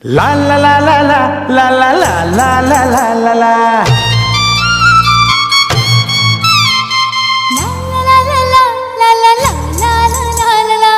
ला ला ला ला ला ला ला ला ला ला ला ला ला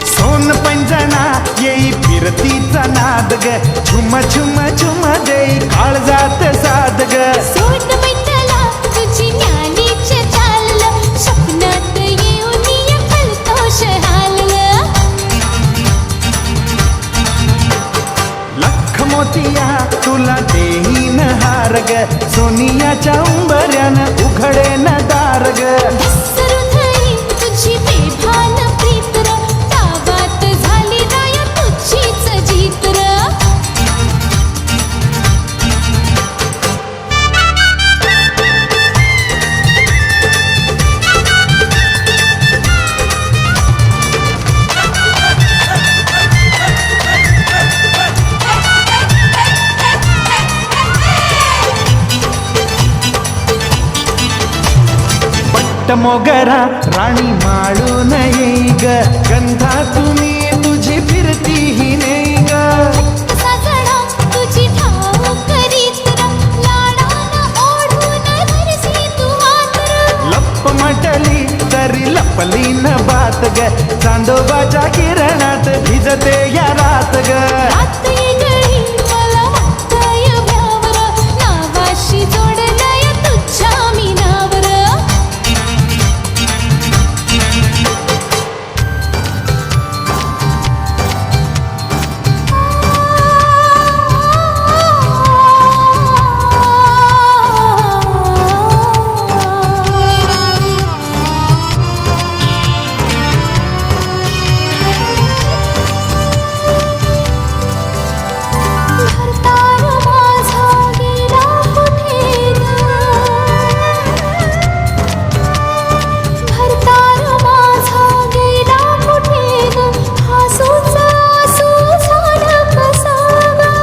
सोन पंजना येई फिरतीचा नाद ग झुम झुम झुम देई काळजात साद ग सोन मंडला तुझी न्यालीच्या चाललं स्वप्नात येऊन या फलतोष हाललं लख मोतिया तुला देईन हार ग सोनियाच्या उंबऱ्यानं उघडेन दार ग हृदयी तुझी बेभान प्रीतर तावात झाली राया तुझीच जीतर मोगरा राणी माळून येई ग गंधा तुम्ही तुझी फिरती ही नेई ग साजणा तुझी ठाव करीत लाडानं ओढून धरसी तू आतर लप म्हटली तरी लपली न बात ग चांदोबाच्या किरणात भिजते या रात ग रात येगळी मला वाटतंय भ्यावर नावाशी जोडलंय तुझ्या मीनावर भरतार माझा गेला कुठे भरतार माझा गेला कुठे हसूच आसू झालं कसावं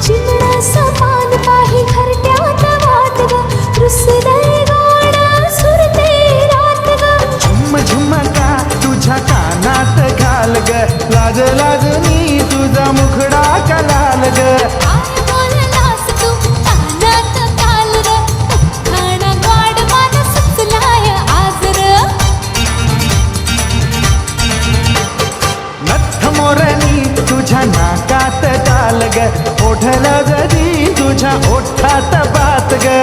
चिमण सपान काही घरट्यात वाट ग रुसलंय गाणं सुरते रात ग झुम झुम का तुझ्या कानात घाल ग लाज लाजनी तुझा मुखडा कलाल ग काय बोललास तू कानात काल र खाणा गाड मान सुचलाय आज र नथ मोरणी तुझ्या नाकात घाल ग ओढल जरी तुझ्या ओठात बात ग